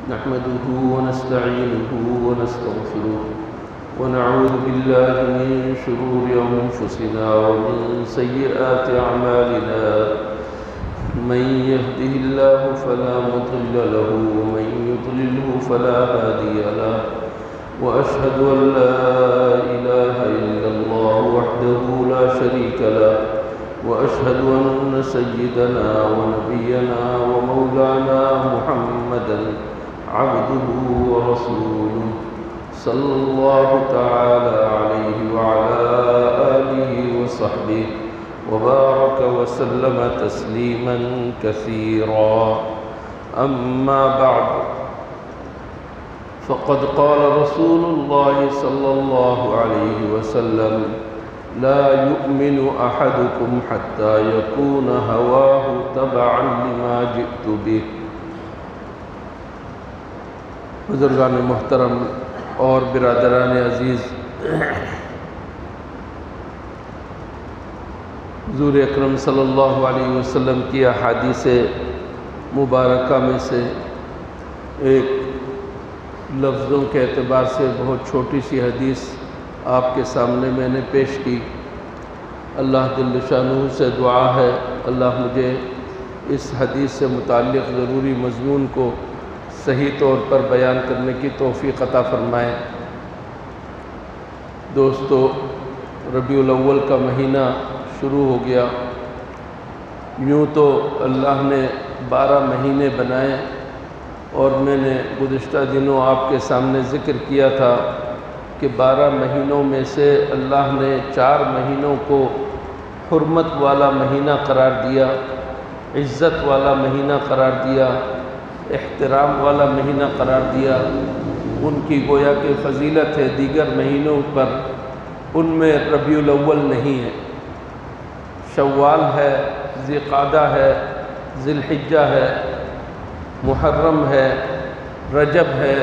نحمده ونستعينه ونستغفره ونعوذ بالله من شرور أنفسنا ومن سيئات أعمالنا من يهده الله فلا مضل له ومن يضلله فلا هادي له وأشهد أن لا إله إلا الله وحده لا شريك له وأشهد أن سيدنا ونبينا ومولانا محمدا عبده ورسوله صلى الله تعالى عليه وعلى آله وصحبه وبارك وسلم تسليما كثيرا. أما بعد، فقد قال رسول الله صلى الله عليه وسلم: لا يؤمن أحدكم حتى يكون هواه تبعا لما جئت به. بزرگان محترم اور برادران عزیز، حضور اکرم صلی اللہ علیہ وسلم کی احادیث مبارکہ میں سے ایک لفظوں کے اعتبار سے بہت چھوٹی سی حدیث آپ کے سامنے میں نے پیش کی. اللہ جل شانہ سے دعا ہے اللہ مجھے اس حدیث سے متعلق ضروری مضمون کو صحیح طور پر بیان کرنے کی توفیق عطا فرمائے. دوستو، ربیع الاول کا مہینہ شروع ہو گیا. یوں تو اللہ نے 12 مہینے بنائے اور میں نے گزشتہ دنوں آپ کے سامنے ذکر کیا تھا کہ 12 مہینوں میں سے اللہ نے 4 مہینوں کو حرمت والا مہینہ قرار دیا، عزت والا مہینہ قرار دیا، احترام والا مہینہ قرار دیا. ان کی گویا کہ فضیلت ہے دیگر مہینوں پر، ان میں ربیع الاول نہیں ہے. شوال ہے، ذی القعدہ ہے، ذی الحجہ ہے، محرم ہے، رجب ہے.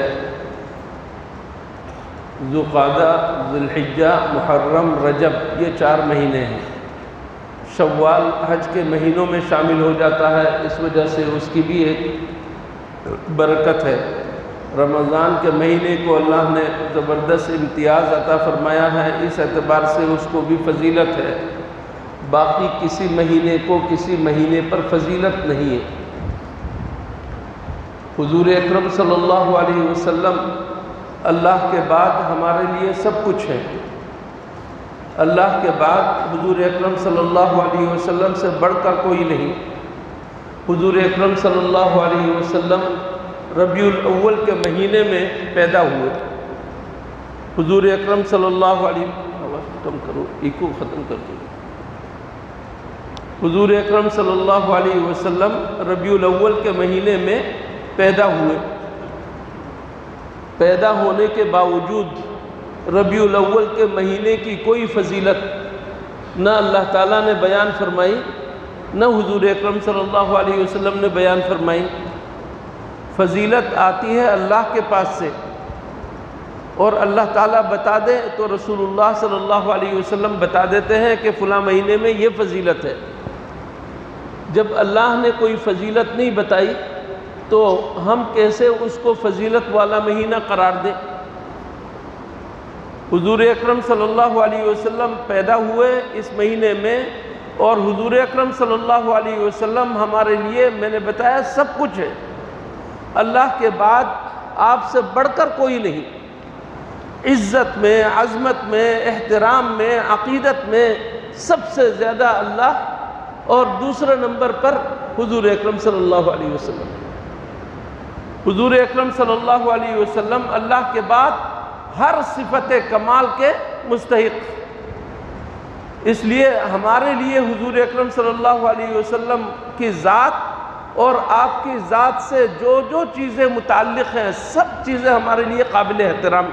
ذو القعدہ، ذی الحجہ، محرم، رجب، یہ 4 مہینے ہیں. شوال حج کے مہینوں میں شامل ہو جاتا ہے، اس وجہ سے اس کی بھی ایک برکت ہے. رمضان کے مہینے کو اللہ نے زبردست امتیاز عطا فرمایا ہے، اس اعتبار سے اس کو بھی فضیلت ہے. باقی کسی مہینے کو کسی مہینے پر فضیلت نہیں ہے. حضور اکرم صلی اللہ علیہ وسلم اللہ کے بعد ہمارے لیے سب کچھ ہے. اللہ کے بعد حضور اکرم صلی اللہ علیہ وسلم سے بڑھ کر کوئی نہیں. حضور اکرم صلی اللہ علیہ وسلم ربیع الاول کے مہینے میں پیدا ہوئے. حضور اکرم صلی اللہ علیہ حضور اکرم صلی اللہ علیہ وسلم ربیع الاول کے مہینے میں پیدا ہوئے. پیدا ہونے کے باوجود ربیع الاول کے مہینے کی کوئی فضیلت نہ اللہ تعالیٰ نے بیان فرمائی، نہ حضور اکرم صلی اللہ علیہ وسلم نے بیان فرمائی. فضیلت آتی ہے اللہ کے پاس سے، اور اللہ تعالیٰ بتا دے تو رسول اللہ صلی اللہ علیہ وسلم بتا دیتے ہیں کہ فلاں مہینے میں یہ فضیلت ہے. جب اللہ نے کوئی فضیلت نہیں بتائی تو ہم کیسے اس کو فضیلت والا مہینہ قرار دیں؟ حضور اکرم صلی اللہ علیہ وسلم پیدا ہوئے اس مہینے میں، اور حضور اکرم صلی اللہ علیہ وسلم ہمارے لیے میں نے بتایا سب کچھ ہے. اللہ کے بعد آپ سے بڑھ کر کوئی نہیں. عزت میں، عظمت میں، احترام میں، عقیدت میں سب سے زیادہ اللہ، اور دوسرے نمبر پر حضور اکرم صلی اللہ علیہ وسلم. حضور اکرم صلی اللہ علیہ وسلم اللہ کے بعد ہر صفت کمال کے مستحق. اس لیے ہمارے لیے حضور اکرم صلی اللہ علیہ وسلم کی ذات اور آپ کی ذات سے جو جو چیزیں متعلق ہیں سب چیزیں ہمارے لیے قابل احترام.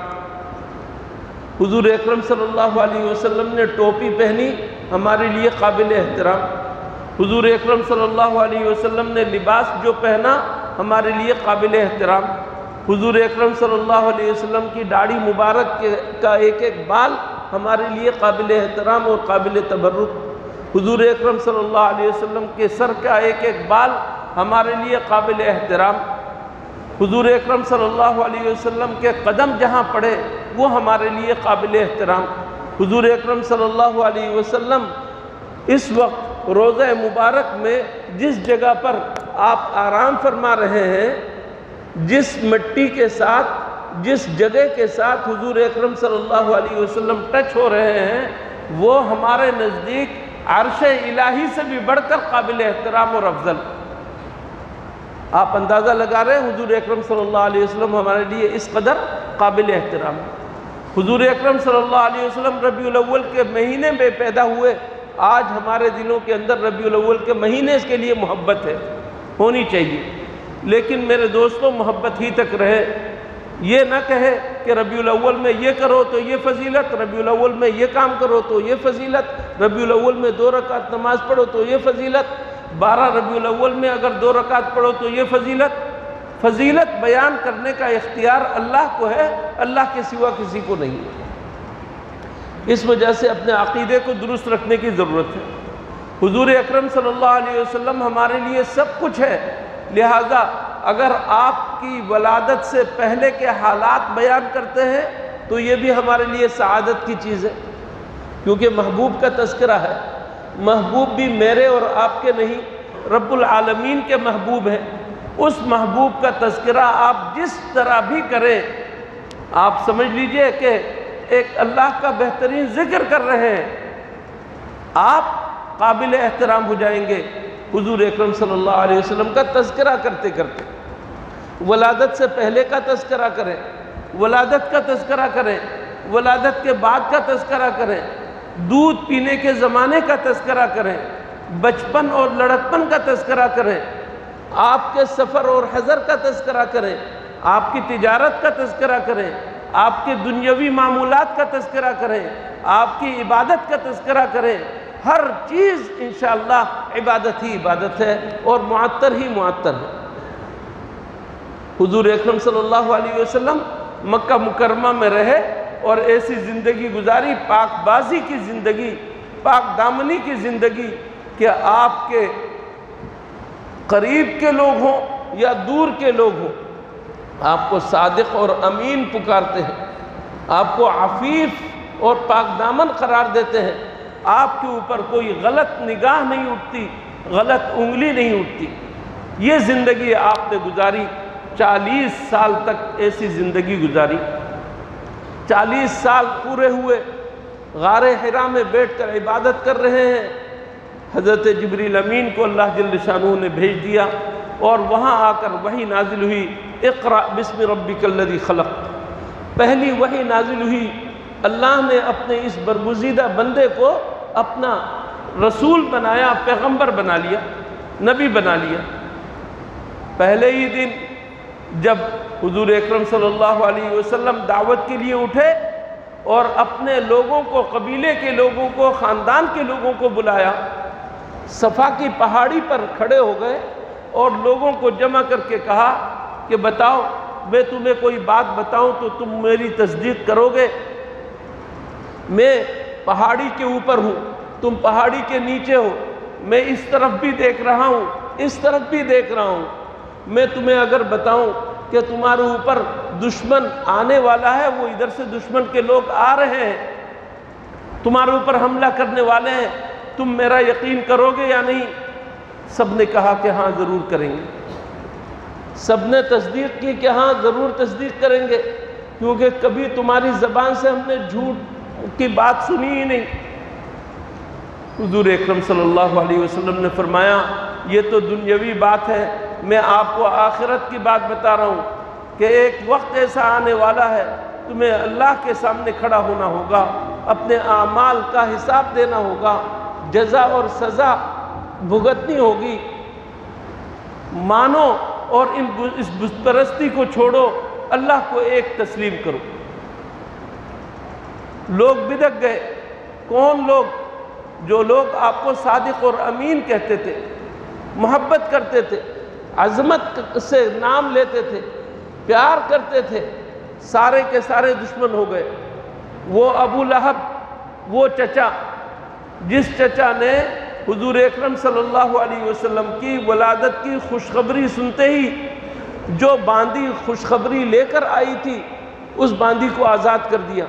حضور اکرم صلی اللہ علیہ وسلم نے ٹوپی پہنی، ہمارے لیے قابل احترام. حضور اکرم صلی اللہ علیہ وسلم نے لباس جو پہنا ہمارے لیے قابل احترام. حضور اکرم صلی اللہ علیہ وسلم کی داڑھی مبارک کا ایک ایک بال ہمارے لیے قابل احترام اور قابل تبرک. حضور اکرم صلی اللہ علیہ وسلم کے سر کا ایک ایک بال ہمارے لیے قابل احترام. حضور اکرم صلی اللہ علیہ وسلم کے قدم جہاں پڑے وہ ہمارے لیے قابل احترام۔ حضور اکرم صلی اللہ علیہ وسلم اس وقت روضہ مبارک میں جس جگہ پر آپ آرام فرما رہے ہیں، جس مٹی کے ساتھ، جس جگہ کے ساتھ حضور اکرم صلی اللہ علیہ وسلم ٹچ ہو رہے ہیں، وہ ہمارے نزدیک عرش الہی سے بھی بڑھ کر قابل احترام اور افضل۔ آپ اندازہ لگا رہے ہیں حضور اکرم صلی اللہ علیہ وسلم ہمارے لیے اس قدر قابل احترام ہے۔ حضور اکرم صلی اللہ علیہ وسلم ربیع الاول کے مہینے میں پیدا ہوئے۔ آج ہمارے دلوں کے اندر ربیع الاول کے مہینے کے لیے محبت ہے، ہونی چاہیے، لیکن میرے دوستوں محبت ہی تک رہے۔ یہ نہ کہے کہ ربیع الاول میں یہ کرو تو یہ فضیلت، ربیع الاول میں یہ کام کرو تو یہ فضیلت، ربیع الاول میں 2 رکعت نماز پڑھو تو یہ فضیلت، 12 ربیع الاول میں اگر 2 رکعت پڑھو تو یہ فضیلت۔ فضیلت بیان کرنے کا اختیار اللہ کو ہے، اللہ کے سوا کسی کو نہیں ہے۔ اس وجہ سے اپنے عقیدے کو درست رکھنے کی ضرورت ہے۔ حضور اکرم صلی اللہ علیہ وسلم ہمارے لیے سب کچھ ہے، لہٰذا اگر آپ کی ولادت سے پہلے کے حالات بیان کرتے ہیں تو یہ بھی ہمارے لیے سعادت کی چیز ہے، کیونکہ محبوب کا تذکرہ ہے۔ محبوب بھی میرے اور آپ کے نہیں، رب العالمین کے محبوب ہیں۔ اس محبوب کا تذکرہ آپ جس طرح بھی کریں، آپ سمجھ لیجئے کہ ایک اللہ کا بہترین ذکر کر رہے ہیں، آپ قابل احترام ہو جائیں گے حضور اکرم صلی اللہ علیہ وسلم کا تذکرہ کرتے کرتے۔ ولادت سے پہلے کا تذکرہ کریں، ولادت کا تذکرہ کریں، ولادت کے بعد کا تذکرہ کریں، دودھ پینے کے زمانے کا تذکرہ کریں، بچپن اور لڑکپن کا تذکرہ کریں، آپ کے سفر اور حضر کا تذکرہ کریں، آپ کی تجارت کا تذکرہ کریں، آپ کے دنیاوی معمولات کا تذکرہ کریں، آپ کی عبادت کا تذکرہ کریں۔ ہر چیز انشاءاللہ عبادت ہی عبادت ہے اور معطر ہی معطر ہے۔ حضور اکرم صلی اللہ علیہ وسلم مکہ مکرمہ میں رہے اور ایسی زندگی گزاری، پاک بازی کی زندگی، پاک دامنی کی زندگی، کہ آپ کے قریب کے لوگ ہوں یا دور کے لوگ ہوں، آپ کو صادق اور امین پکارتے ہیں، آپ کو عفیف اور پاک دامن قرار دیتے ہیں، آپ کے اوپر کوئی غلط نگاہ نہیں اٹھتی، غلط انگلی نہیں اٹھتی۔ یہ زندگی آپ نے گزاری، 40 سال تک ایسی زندگی گزاری۔ 40 سال پورے ہوئے، غار حرا میں بیٹھ کر عبادت کر رہے ہیں۔ حضرت جبریل امین کو اللہ جل شانہ نے بھیج دیا اور وہاں آ کر وحی نازل ہوئی، اقرأ بسم ربک الذی خلق۔ پہلی وحی نازل ہوئی، اللہ نے اپنے اس برگزیدہ بندے کو اپنا رسول بنایا، پیغمبر بنا لیا، نبی بنا لیا۔ پہلے ہی دن جب حضور اکرم صلی اللہ علیہ وسلم دعوت کے لیے اٹھے اور اپنے لوگوں کو، قبیلے کے لوگوں کو، خاندان کے لوگوں کو بلایا، صفا کی پہاڑی پر کھڑے ہو گئے اور لوگوں کو جمع کر کے کہا کہ بتاؤ، میں تمہیں کوئی بات بتاؤں تو تم میری تصدیق کرو گے؟ میں پہاڑی کے اوپر ہوں، تم پہاڑی کے نیچے ہو، میں اس طرف بھی دیکھ رہا ہوں، اس طرف بھی دیکھ رہا ہوں۔ میں تمہیں اگر بتاؤں کہ تمہارے اوپر دشمن آنے والا ہے، وہ ادھر سے دشمن کے لوگ آ رہے ہیں، تمہارے اوپر حملہ کرنے والے ہیں، تم میرا یقین کرو گے یا نہیں؟ سب نے کہا کہ ہاں ضرور کریں گے۔ سب نے تصدیق کی کہ ہاں ضرور تصدیق کریں گے، کیونکہ کبھی تمہاری زبان سے ہم نے جھوٹ کی بات سنی ہی نہیں۔ حضور اکرم صلی اللہ علیہ وسلم نے فرمایا یہ تو دنیاوی بات ہے، میں آپ کو آخرت کی بات بتا رہا ہوں کہ ایک وقت ایسا آنے والا ہے، تمہیں اللہ کے سامنے کھڑا ہونا ہوگا، اپنے اعمال کا حساب دینا ہوگا، جزا اور سزا بھگتنی ہوگی۔ مانو اور اس بت پرستی کو چھوڑو، اللہ کو ایک تسلیم کرو۔ لوگ بدک گئے۔ کون لوگ؟ جو لوگ آپ کو صادق اور امین کہتے تھے، محبت کرتے تھے، عظمت سے نام لیتے تھے، پیار کرتے تھے، سارے کے سارے دشمن ہو گئے۔ وہ ابو لہب، وہ چچا، جس چچا نے حضور اکرم صلی اللہ علیہ وسلم کی ولادت کی خوشخبری سنتے ہی جو باندی خوشخبری لے کر آئی تھی اس باندی کو آزاد کر دیا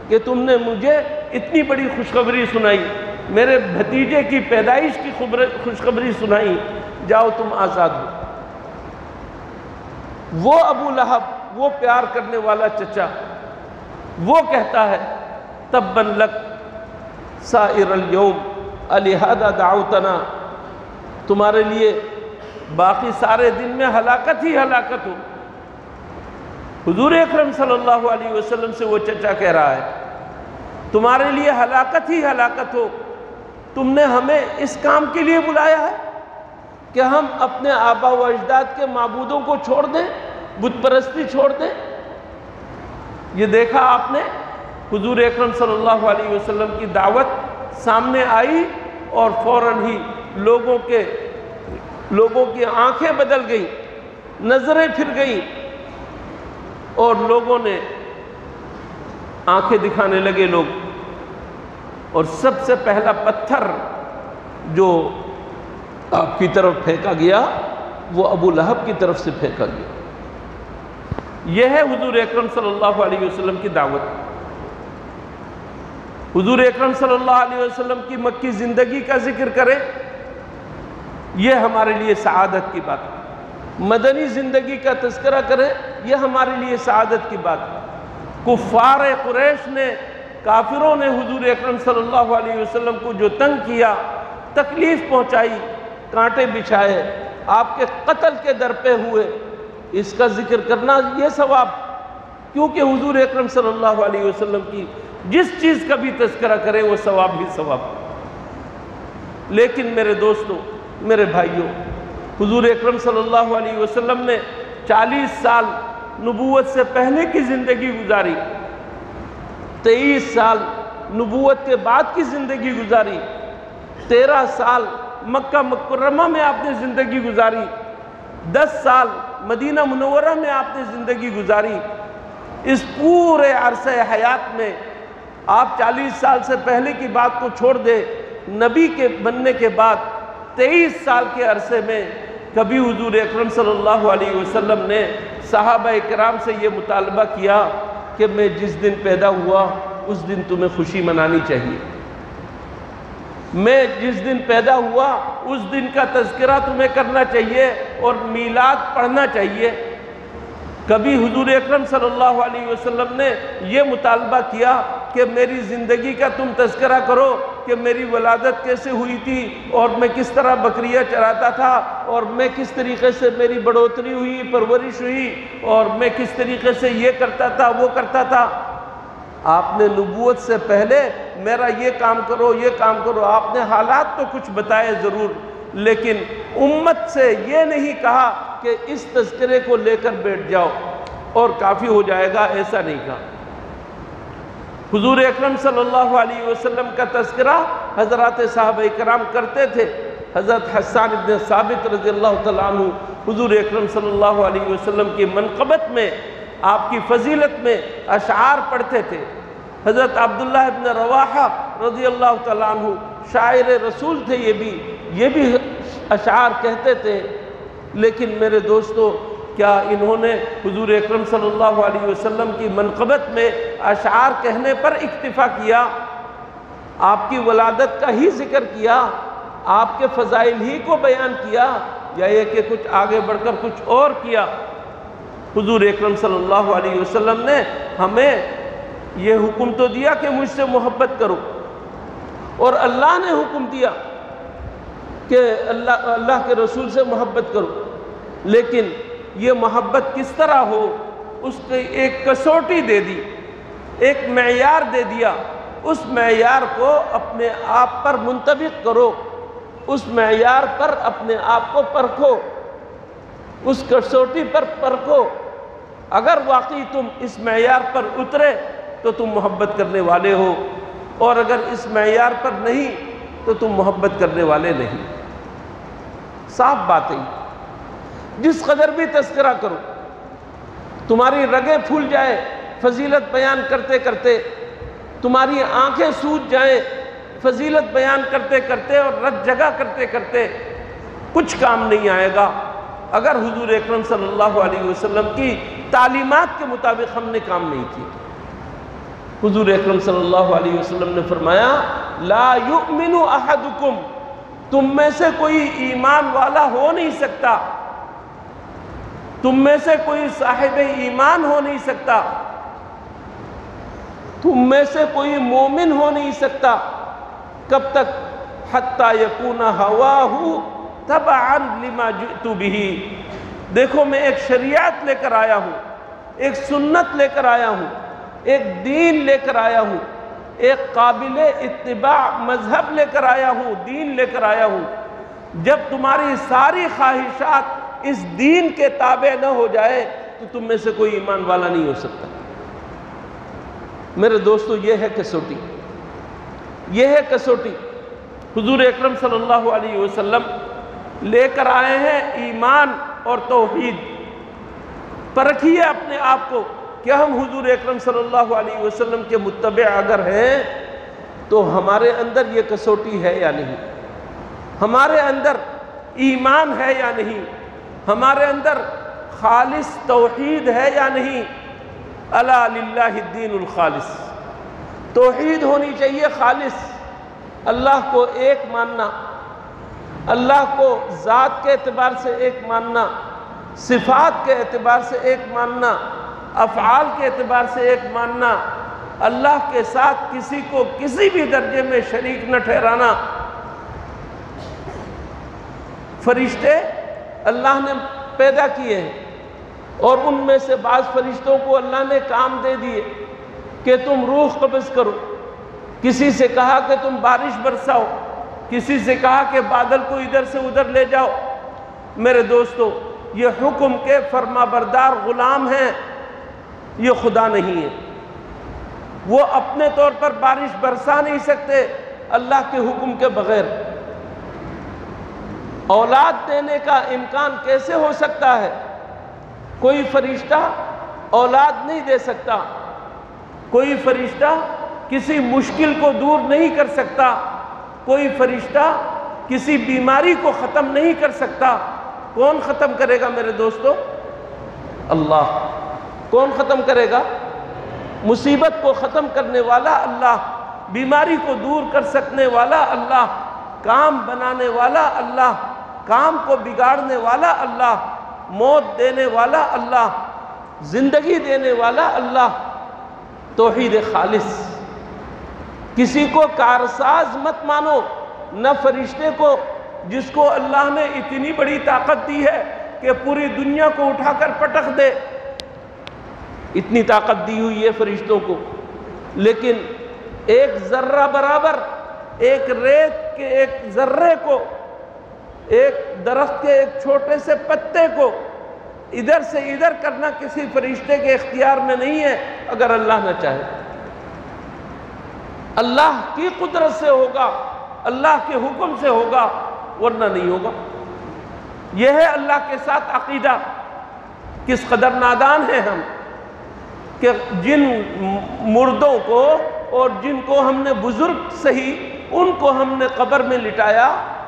کہ تم نے مجھے اتنی بڑی خوشخبری سنائی، میرے بھتیجے کی پیدائش کی خوشخبری سنائی، جاؤ تم آزاد ہو۔ وہ ابو لہب، وہ پیار کرنے والا چچا، وہ کہتا ہے تباً لک سائر الیوم الہذا دعوتنا، تمہارے لیے باقی سارے دن میں ہلاکت ہی ہلاکت ہو۔ حضور اکرم صلی اللہ علیہ وسلم سے وہ چچا کہہ رہا ہے تمہارے لیے ہلاکت ہی ہلاکت ہو، تم نے ہمیں اس کام کے لیے بلایا ہے کہ ہم اپنے آبا و اجداد کے معبودوں کو چھوڑ دیں، بت پرستی چھوڑ دیں۔ یہ دیکھا آپ نے، حضور اکرم صلی اللہ علیہ وسلم کی دعوت سامنے آئی اور فوراً ہی لوگوں کی آنکھیں بدل گئیں، نظریں پھر گئیں، اور لوگوں نے آنکھیں دکھانے لگے لوگ، اور سب سے پہلا پتھر جو آپ کی طرف پھینکا گیا وہ ابو لہب کی طرف سے پھینکا گیا۔ یہ ہے حضور اکرم صلی اللہ علیہ وسلم کی دعوت۔ حضور اکرم صلی اللہ علیہ وسلم کی مکی زندگی کا ذکر کریں، یہ ہمارے لیے سعادت کی بات ہے۔ مدنی زندگی کا تذکرہ کریں، یہ ہمارے لیے سعادت کی بات ہے۔ کفار قریش نے، کافروں نے حضور اکرم صلی اللہ علیہ وسلم کو جو تنگ کیا، تکلیف پہنچائی، کانٹے بچھائے، آپ کے قتل کے در پہ ہوئے، اس کا ذکر کرنا یہ ثواب، کیونکہ حضور اکرم صلی اللہ علیہ وسلم کی جس چیز کا بھی تذکرہ کرے وہ ثواب ہی ثواب۔ لیکن میرے دوستوں، میرے بھائیوں، حضور اکرم صلی اللہ علیہ وسلم نے 40 سال نبوت سے پہلے کی زندگی گزاری، 23 سال نبوت کے بعد کی زندگی گزاری، 13 سال مکہ مکرمہ میں آپ نے زندگی گزاری، 10 سال مدینہ منورہ میں آپ نے زندگی گزاری۔ اس پورے عرصہ حیات میں آپ 40 سال سے پہلے کی بات کو چھوڑ دے، نبی کے بننے کے بعد 23 سال کے عرصے میں کبھی حضور اکرم صلی اللہ علیہ وسلم نے صحابہ کرام سے یہ مطالبہ کیا کہ میں جس دن پیدا ہوا اس دن تمہیں خوشی منانی چاہیے، میں جس دن پیدا ہوا اس دن کا تذکرہ تمہیں کرنا چاہیے اور میلاد پڑھنا چاہیے؟ کبھی حضور اکرم صلی اللہ علیہ وسلم نے یہ مطالبہ کیا کہ میری زندگی کا تم تذکرہ کرو کہ میری ولادت کیسے ہوئی تھی، اور میں کس طرح بکریاں چراتا تھا، اور میں کس طریقے سے میری بڑھوتری ہوئی، پرورش ہوئی، اور میں کس طریقے سے یہ کرتا تھا وہ کرتا تھا؟ آپ نے نبوت سے پہلے میرا یہ کام کرو یہ کام کرو، آپ نے حالات تو کچھ بتائے ضرور، لیکن امت سے یہ نہیں کہا کہ اس تذکرے کو لے کر بیٹھ جاؤ اور کافی ہو جائے گا، ایسا نہیں کہا۔ حضور اکرم صلی اللہ علیہ وسلم کا تذکرہ حضرات صحابہ کرام کرتے تھے۔ حضرت حسان بن ثابت رضی اللہ تعالیٰ عنہ حضور اکرم صلی اللہ علیہ وسلم کی منقبت میں، آپ کی فضیلت میں اشعار پڑھتے تھے۔ حضرت عبداللہ بن رواحہ رضی اللہ تعالیٰ عنہ شاعر رسول تھے، یہ بھی اشعار کہتے تھے۔ لیکن میرے دوستو، کیا انہوں نے حضور اکرم صلی اللہ علیہ وسلم کی منقبت میں اشعار کہنے پر اکتفا کیا؟ آپ کی ولادت کا ہی ذکر کیا، آپ کے فضائل ہی کو بیان کیا، یا یہ کہ کچھ آگے بڑھ کر کچھ اور کیا؟ حضور اکرم صلی اللہ علیہ وسلم نے ہمیں یہ حکم تو دیا کہ مجھ سے محبت کرو، اور اللہ نے حکم دیا کہ اللہ کے رسول سے محبت کرو، لیکن یہ محبت کس طرح ہو اس کی ایک کسوٹی دے دی، ایک معیار دے دیا۔ اس معیار کو اپنے آپ پر منطبق کرو، اس معیار پر اپنے آپ کو پرکھو، اس کسوٹی پر پرکھو۔ اگر واقعی تم اس معیار پر اترے تو تم محبت کرنے والے ہو، اور اگر اس معیار پر نہیں تو تم محبت کرنے والے نہیں۔ صاف بات ہے، جس قدر بھی تذکرہ کرو، تمہاری رگیں پھول جائے فضیلت بیان کرتے کرتے، تمہاری آنکھیں سوج جائیں فضیلت بیان کرتے کرتے اور رت جگہ کرتے کرتے، کچھ کام نہیں آئے گا۔ اگر حضور اکرم صلی اللہ علیہ وسلم کی تعلیمات کے مطابق ہم نے کام نہیں کیا۔ حضور اکرم صلی اللہ علیہ وسلم نے فرمایا لا یؤمن احدکم، تم میں سے کوئی ایمان والا ہو نہیں سکتا، تم میں سے کوئی صاحب ایمان ہو نہیں سکتا، تم میں سے کوئی مومن ہو نہیں سکتا، کب تک؟ حتی یکون ہواہ تبعا لما جئت بہ۔ دیکھو میں ایک شریعت لے کر آیا ہوں، ایک سنت لے کر آیا ہوں، ایک دین لے کر آیا ہوں، ایک قابل اتباع مذہب لے کر آیا ہوں، دین لے کر آیا ہوں۔ جب تمہاری ساری خواہشات اس دین کے تابع نہ ہو جائے تو تم میں سے کوئی ایمان والا نہیں ہو سکتا۔ میرے دوستو یہ ہے کسوٹی، یہ ہے کسوٹی۔ حضور اکرم صلی اللہ علیہ وسلم لے کر آئے ہیں ایمان اور توحید۔ پرکھیے اپنے آپ کو کہ ہم حضور اکرم صلی اللہ علیہ وسلم کے متبع اگر ہیں تو ہمارے اندر یہ کسوٹی ہے یا نہیں، ہمارے اندر ایمان ہے یا نہیں، ہمارے اندر خالص توحید ہے یا نہیں۔ الا للہ الدین الخالص، توحید ہونی چاہیے خالص، اللہ کو ایک ماننا، اللہ کو ذات کے اعتبار سے ایک ماننا، صفات کے اعتبار سے ایک ماننا، افعال کے اعتبار سے ایک ماننا، اللہ کے ساتھ کسی کو کسی بھی درجے میں شریک نہ ٹھہرانا۔ فرشتے اللہ نے پیدا کیے ہیں اور ان میں سے بعض فرشتوں کو اللہ نے کام دے دیے کہ تم روح قبض کرو، کسی سے کہا کہ تم بارش برساؤ، کسی سے کہا کہ بادل کو ادھر سے ادھر لے جاؤ۔ میرے دوستو یہ حکم کے فرما بردار غلام ہیں، یہ خدا نہیں ہے۔ وہ اپنے طور پر بارش برسا نہیں سکتے اللہ کے حکم کے بغیر۔ اولاد دینے کا امکان کیسے ہو سکتا ہے؟ کوئی فرشتہ اولاد نہیں دے سکتا، کوئی فرشتہ کسی مشکل کو دور نہیں کر سکتا، کوئی فرشتہ کسی بیماری کو ختم نہیں کر سکتا۔ کون ختم کرے گا میرے دوستو؟ اللہ۔ کون ختم کرے گا؟ مصیبت کو ختم کرنے والا اللہ، بیماری کو دور کر سکنے والا اللہ، کام بنانے والا اللہ، کام کو بگاڑنے والا اللہ، موت دینے والا اللہ، زندگی دینے والا اللہ۔ توحید خالص۔ کسی کو کارساز مت مانو، نہ فرشتے کو جس کو اللہ نے اتنی بڑی طاقت دی ہے کہ پوری دنیا کو اٹھا کر پٹخ دے، اتنی طاقت دی ہوئی ہے فرشتوں کو، لیکن ایک ذرہ برابر، ایک ریت کے ایک ذرے کو، ایک درخت کے ایک چھوٹے سے پتے کو ادھر سے ادھر کرنا کسی فرشتے کے اختیار میں نہیں ہے اگر اللہ نہ چاہے۔ اللہ کی قدرت سے ہوگا، اللہ کے حکم سے ہوگا، ورنہ نہیں ہوگا۔ یہ ہے اللہ کے ساتھ عقیدہ۔ کس قدر نادان ہیں ہم کہ جن مردوں کو اور جن کو ہم نے بزرگ صحیح ان کو ہم نے قبر میں لٹایا،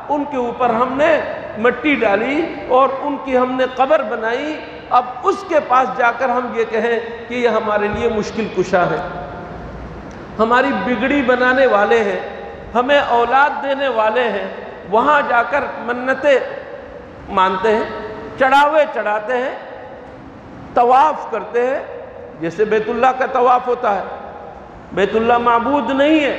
ان کے اوپر ہم نے مٹی ڈالی اور ان کی ہم نے قبر بنائی، اب اس کے پاس جا کر ہم یہ کہیں کہ یہ ہمارے لیے مشکل کشا ہے، ہماری بگڑی بنانے والے ہیں، ہمیں اولاد دینے والے ہیں، وہاں جا کر منتیں مانتے ہیں، چڑھاوے چڑھاتے ہیں، طواف کرتے ہیں، جیسے بیت اللہ کا طواف ہوتا ہے۔ بیت اللہ معبود نہیں ہے،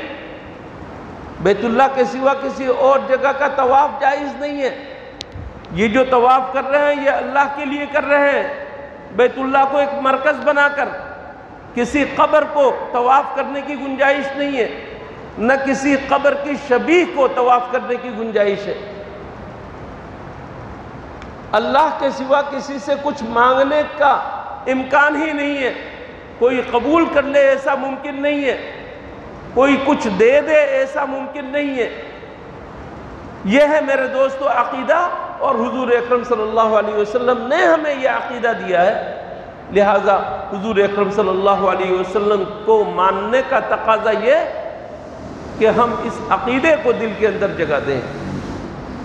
بیت اللہ کے سوا کسی اور جگہ کا طواف جائز نہیں ہے۔ یہ جو طواف کر رہے ہیں یہ اللہ کے لیے کر رہے ہیں، بیت اللہ کو ایک مرکز بنا کر۔ کسی قبر کو طواف کرنے کی گنجائش نہیں ہے، نہ کسی قبر کی شبیہ کو طواف کرنے کی گنجائش ہے۔ اللہ کے سوا کسی سے کچھ مانگنے کا امکان ہی نہیں ہے، کوئی قبول کر لے ایسا ممکن نہیں ہے، کوئی کچھ دے دے ایسا ممکن نہیں ہے۔ یہ ہے میرے دوستو عقیدہ، اور حضور اکرم صلی اللہ علیہ وسلم نے ہمیں یہ عقیدہ دیا ہے، لہٰذا حضور اکرم صلی اللہ علیہ وسلم کو ماننے کا تقاضا یہ کہ ہم اس عقیدے کو دل کے اندر جگہ دیں،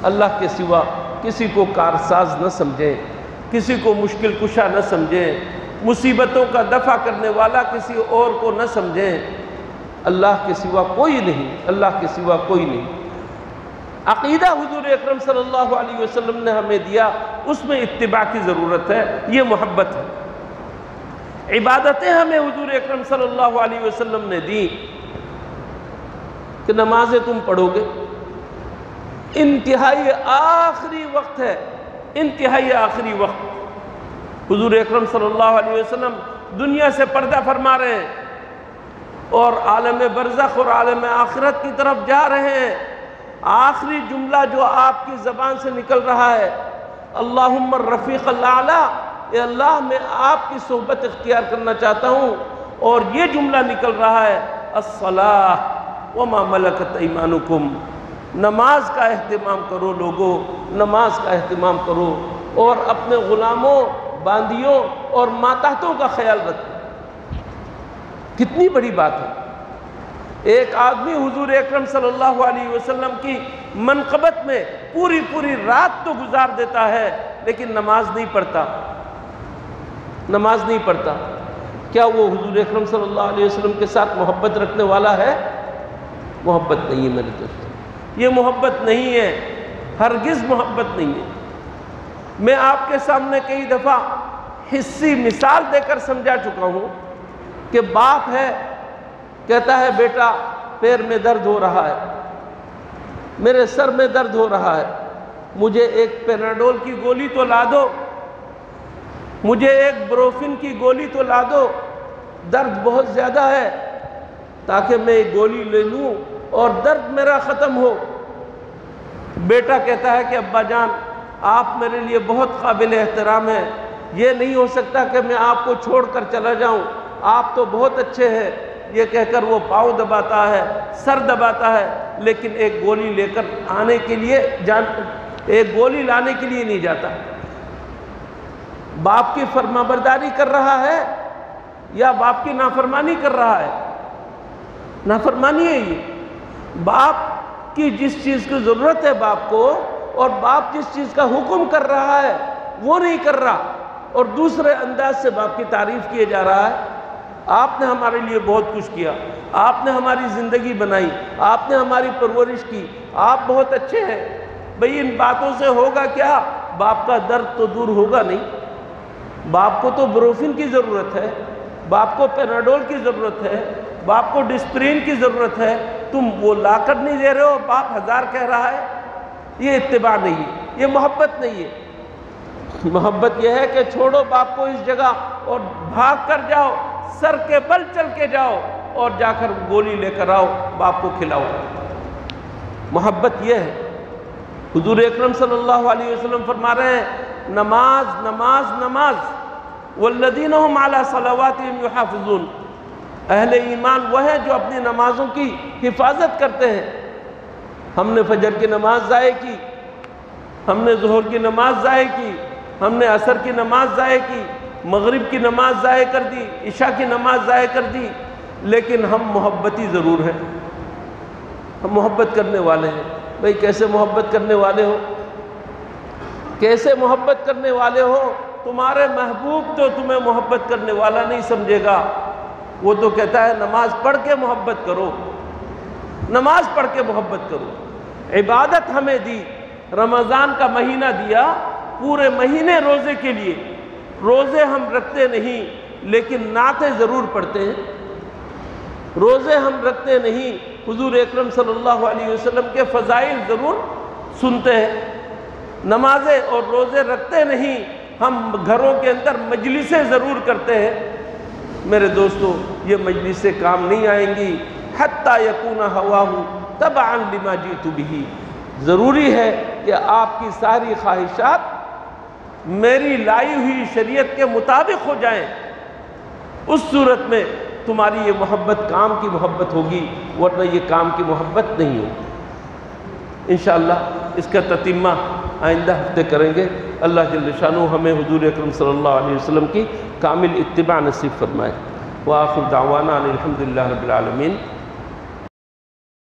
اللہ کے سوا کسی کو کارساز نہ سمجھیں۔ کسی کو مشکل کشا نہ سمجھیں، مصیبتوں کا دفع کرنے والا کسی اور کو نہ سمجھیں۔ اللہ کے سوا کوئی نہیں، اللہ کے سوا کوئی نہیں۔ عقیدہ حضور اکرم صلی اللہ علیہ وسلم نے ہمیں دیا، اس میں اتباع کی ضرورت ہے، یہ محبت ہے۔ عبادتیں ہمیں حضور اکرم صلی اللہ علیہ وسلم نے دی کہ نمازیں تم پڑھو گے، انتہائی آخری وقت ہے، انتہائی آخری وقت۔ حضور اکرم صلی اللہ علیہ وسلم دنیا سے پردہ فرما رہے ہیں اور عالم برزخ اور عالم آخرت کی طرف جا رہے ہیں۔ آخری جملہ جو آپ کی زبان سے نکل رہا ہے، اللہم الرفیق الاعلیٰ، اے اللہ میں آپ کی صحبت اختیار کرنا چاہتا ہوں، اور یہ جملہ نکل رہا ہے الصلاۃ وما ملکت ایمانکم، نماز کا اہتمام کرو لوگو، نماز کا اہتمام کرو، اور اپنے غلاموں، باندیوں اور ماتحتوں کا خیال رکھو۔ کتنی بڑی بات ہے۔ ایک آدمی حضور اکرم صلی اللہ علیہ وسلم کی منقبت میں پوری رات تو گزار دیتا ہے، لیکن نماز نہیں پڑھتا، نماز نہیں پڑھتا۔ کیا وہ حضور اکرم صلی اللہ علیہ وسلم کے ساتھ محبت رکھنے والا ہے؟ محبت نہیں ہے میرے دوستو، یہ محبت نہیں ہے، ہرگز محبت نہیں ہے۔ میں آپ کے سامنے کئی دفعہ حصی مثال دے کر سمجھا چکا ہوں کہ باپ ہے، کہتا ہے بیٹا پیر میں درد ہو رہا ہے، میرے سر میں درد ہو رہا ہے، مجھے ایک پیناڈول کی گولی تو لا دو، مجھے ایک بروفن کی گولی تو لا دو، درد بہت زیادہ ہے، تاکہ میں ایک گولی لے لوں اور درد میرا ختم ہو۔ بیٹا کہتا ہے کہ ابا جان آپ میرے لیے بہت قابل احترام ہیں، یہ نہیں ہو سکتا کہ میں آپ کو چھوڑ کر چلا جاؤں، آپ تو بہت اچھے ہیں۔ یہ کہہ کر وہ پاؤں دباتا ہے، سر دباتا ہے، لیکن ایک گولی لے کر آنے کے لیے ایک گولی لانے کے لیے نہیں جاتا۔ باپ کی فرمانبرداری کر رہا ہے یا باپ کی نافرمانی کر رہا ہے؟ نافرمانی ہے یہ۔ باپ کی جس چیز کی ضرورت ہے باپ کو، اور باپ جس چیز کا حکم کر رہا ہے وہ نہیں کر رہا، اور دوسرے انداز سے باپ کی تعریف کیے جا رہا ہے۔ آپ نے ہمارے لیے بہت کچھ کیا، آپ نے ہماری زندگی بنائی، آپ نے ہماری پرورش کی، آپ بہت اچھے ہیں۔ بھئی ان باتوں سے ہوگا کیا؟ باپ کا درد تو دور ہوگا نہیں۔ باپ کو تو بروفن کی ضرورت ہے، باپ کو پیناڈول کی ضرورت ہے، باپ کو ڈسپرین کی ضرورت ہے، تم وہ لا کر نہیں دے رہے ہو، باپ ہزار کہہ رہا ہے۔ یہ اتباع نہیں ہے، یہ محبت نہیں ہے۔ محبت یہ ہے کہ چھوڑو باپ کو اس جگہ اور بھاگ کر جاؤ، سر کے بل چل کے جاؤ اور جا کر گولی لے کر آؤ، باپ کو کھلاؤ۔ محبت یہ ہے۔ حضور اکرم صلی اللہ علیہ وسلم فرما رہے ہیں نماز نماز نماز، والذین هم علی صلواتہم یحافظون، اہل ایمان وہ ہیں جو اپنی نمازوں کی حفاظت کرتے ہیں۔ ہم نے فجر کی نماز ضائع کی، ہم نے ظہر کی نماز ضائع کی، ہم نے عصر کی نماز ضائع کی، مغرب کی نماز ضائع کر دی، عشاء کی نماز ضائع کر دی، لیکن ہم محبتی ضرور ہیں، ہم محبت کرنے والے ہیں۔ بھئی کیسے محبت کرنے والے ہو؟ کیسے محبت کرنے والے ہو؟ تمہارے محبوب تو تمہیں محبت کرنے والا نہیں سمجھے گا، وہ تو کہتا ہے نماز پڑھ کے محبت کرو، نماز پڑھ کے محبت کرو۔ عبادت ہمیں دی، رمضان کا مہینہ دیا، پورے مہینے روزے کے لیے۔ روزے ہم رکھتے نہیں، لیکن نعتیں ضرور پڑھتے ہیں۔ روزے ہم رکھتے نہیں، حضور اکرم صلی اللہ علیہ وسلم کے فضائل ضرور سنتے ہیں۔ نمازیں اور روزے رکھتے نہیں، ہم گھروں کے اندر مجلسیں ضرور کرتے ہیں۔ میرے دوستو یہ مجلسیں کام نہیں آئیں گی حتیٰ یکون ہواہ تبعا لما جئت بہ۔ ضروری ہے کہ آپ کی ساری خواہشات میری لائی ہوئی شریعت کے مطابق ہو جائیں، اس صورت میں تمہاری یہ محبت کام کی محبت ہوگی، ورنہ یہ کام کی محبت نہیں ہوگی۔ انشاءاللہ اس کا تتمہ آئندہ ہفتے کریں گے۔ اللہ جل شانہ ہمیں حضور اکرم صلی اللہ علیہ وسلم کی کامل اتباع نصیب فرمائے۔ وآخر دعوانا ان الحمدللہ رب العالمین۔